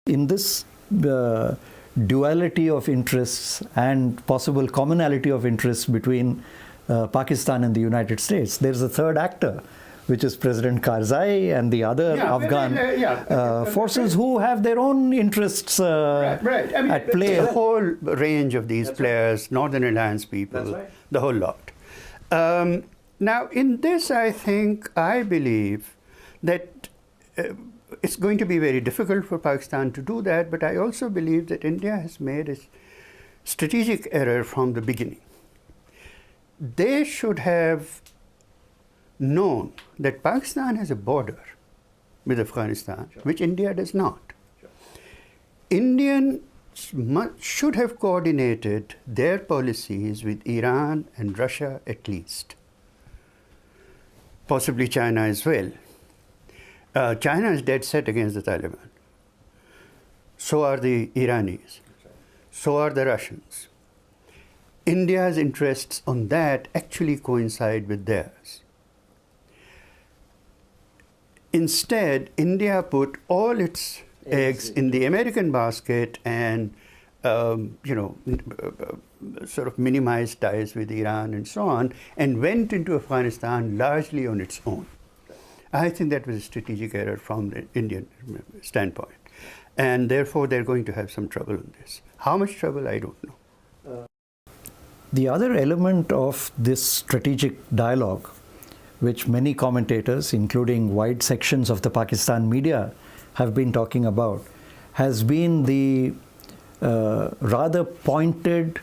In this duality of interests and possible commonality of interests between Pakistan and the United States, there's a third actor, which is President Karzai and the other Afghan forces who have their own interests at play. The whole range of these players, Northern Alliance people, the whole lot. Now, in this, I believe that it's going to be very difficult for Pakistan to do that, but I also believe that India has made a strategic error from the beginning. They should have known that Pakistan has a border with Afghanistan, which India does not. Indians should have coordinated their policies with Iran and Russia at least, possibly China as well. China is dead set against the Taliban. So are the Iranis. So are the Russians. India's interests on that actually coincide with theirs. Instead, India put all its eggs in the American basket and, sort of minimized ties with Iran and so on, and went into Afghanistan largely on its own. I think that was a strategic error from the Indian standpoint. And therefore, they're going to have some trouble on this. How much trouble, I don't know. The other element of this strategic dialogue, which many commentators, including wide sections of the Pakistan media, have been talking about, has been the rather pointed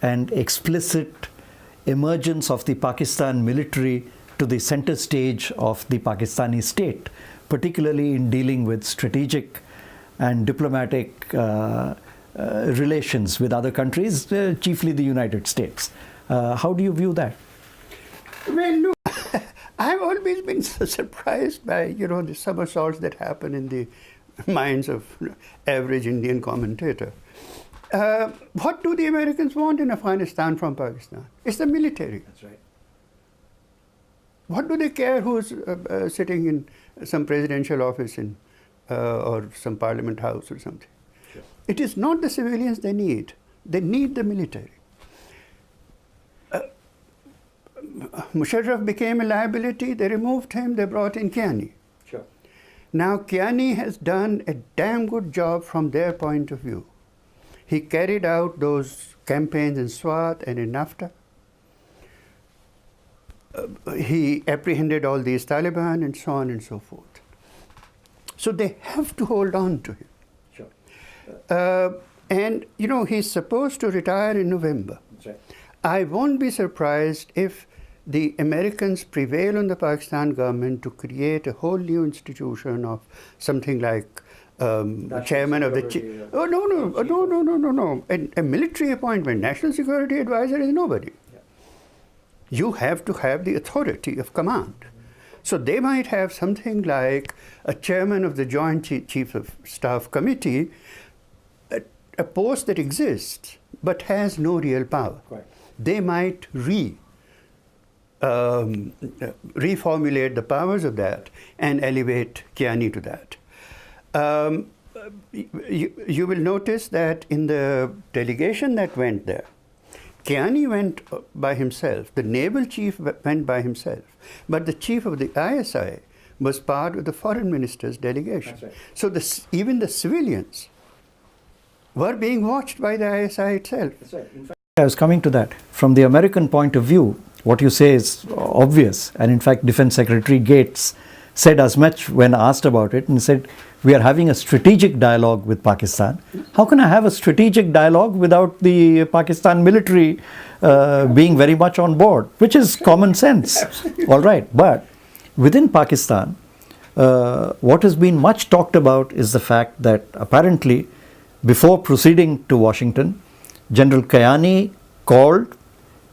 and explicit emergence of the Pakistan military to the center stage of the Pakistani state, particularly in dealing with strategic and diplomatic relations with other countries, chiefly the United States. How do you view that? Well, look, I've always been so surprised by, the somersaults that happen in the minds of average Indian commentator. What do the Americans want in Afghanistan from Pakistan? It's the military. That's right. What do they care who's sitting in some presidential office or some parliament house or something? Sure. It is not the civilians they need. They need the military. Musharraf became a liability. They removed him. They brought in Kiani. Sure. Now, Kiani has done a damn good job from their point of view. He carried out those campaigns in Swat and in NAFTA. He apprehended all these Taliban and so on and so forth. So they have to hold on to him. Sure. And, he's supposed to retire in November. That's right. I won't be surprised if the Americans prevail on the Pakistan government to create a whole new institution of something like chairman of the... No. A military appointment, national security advisor is nobody. You have to have the authority of command. So they might have something like a chairman of the Joint Chief of Staff Committee, a post that exists but has no real power. Right. They might reformulate the powers of that and elevate Kiani to that. You will notice that in the delegation that went there, Kiani went by himself, the naval chief went by himself, but the chief of the ISI was part of the foreign minister's delegation. That's right. So even the civilians were being watched by the ISI itself. That's right. In fact, I was coming to that. From the American point of view, what you say is obvious, and in fact Defense Secretary Gates said as much when asked about it, and said, we are having a strategic dialogue with Pakistan. How can I have a strategic dialogue without the Pakistan military being very much on board, which is common sense. All right, but within Pakistan, what has been much talked about is the fact that apparently before proceeding to Washington, General Kiani called,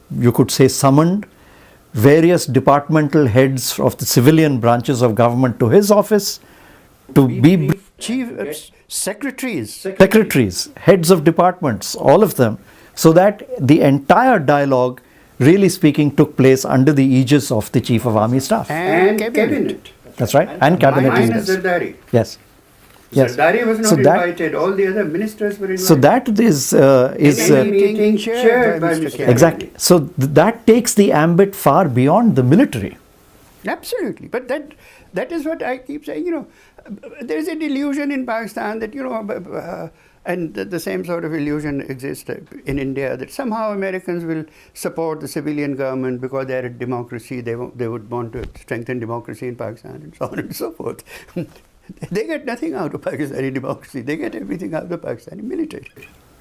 you could say summoned, various departmental heads of the civilian branches of government to his office to be secretaries, heads of departments, all of them, so that the entire dialogue, really speaking, took place under the aegis of the Chief of Army Staff. And cabinet. That's right, and cabinet. Minus Zardari. Yes. Yes. Zardari was not So that- invited. All the other ministers were invited. So that is In any meeting chaired by Mr. Kennedy. exactly. So that takes the ambit far beyond the military. Absolutely, but that is what I keep saying. There is a delusion in Pakistan that and the same sort of illusion exists in India that somehow Americans will support the civilian government because they are a democracy. They would want to strengthen democracy in Pakistan and so on and so forth. They get nothing out of Pakistani democracy. They get everything out of the Pakistani military.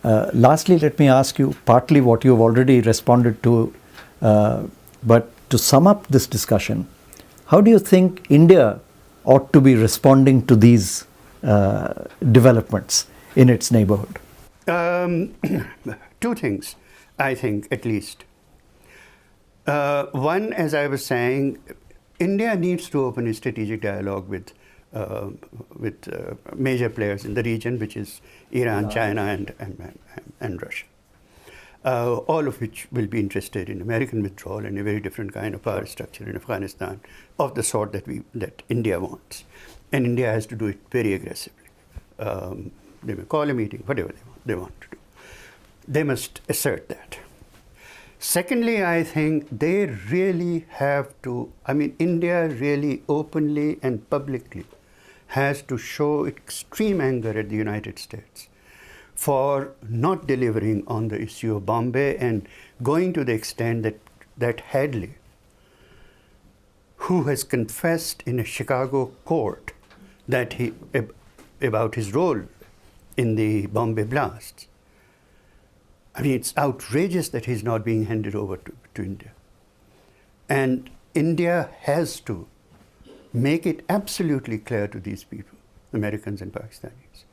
Lastly, let me ask you partly what you have already responded to, but to sum up this discussion, how do you think India ought to be responding to these developments in its neighborhood? Two things, I think, at least. One, as I was saying, India needs to open a strategic dialogue with major players in the region, which is Iran, China, and Russia. All of which will be interested in American withdrawal and a very different kind of power structure in Afghanistan of the sort that India wants. And India has to do it very aggressively. They may call a meeting, whatever they want to do. They must assert that. Secondly, I think they really have to, India really openly and publicly has to show extreme anger at the United States for not delivering on the issue of Bombay and going to the extent that Hadley, who has confessed in a Chicago court about his role in the Bombay blasts, it's outrageous that he's not being handed over to India. And India has to make it absolutely clear to these people, Americans and Pakistanis,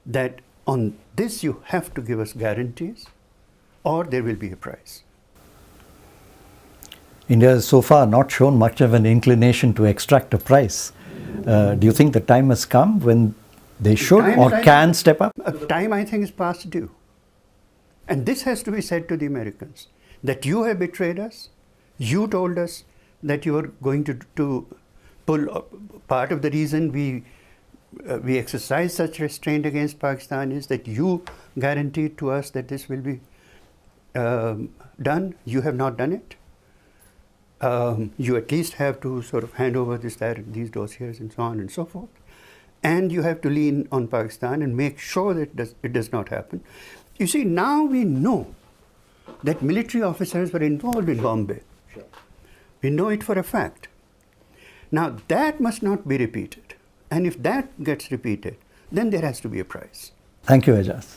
that on this you have to give us guarantees or there will be a price. India has so far not shown much of an inclination to extract a price. Do you think the time has come when they should or can step up? Time, I think, is past due. And this has to be said to the Americans, that you have betrayed us. You told us that you were going to pull part of the reason we exercise such restraint against Pakistan is that you guaranteed to us that this will be done. You have not done it. You at least have to sort of hand over these dossiers and so on and so forth. And you have to lean on Pakistan and make sure that it does not happen. You see, now we know that military officers were involved in Bombay. Sure. We know it for a fact. Now, that must not be repeated. And if that gets repeated, then there has to be a price. Thank you, Aijaz.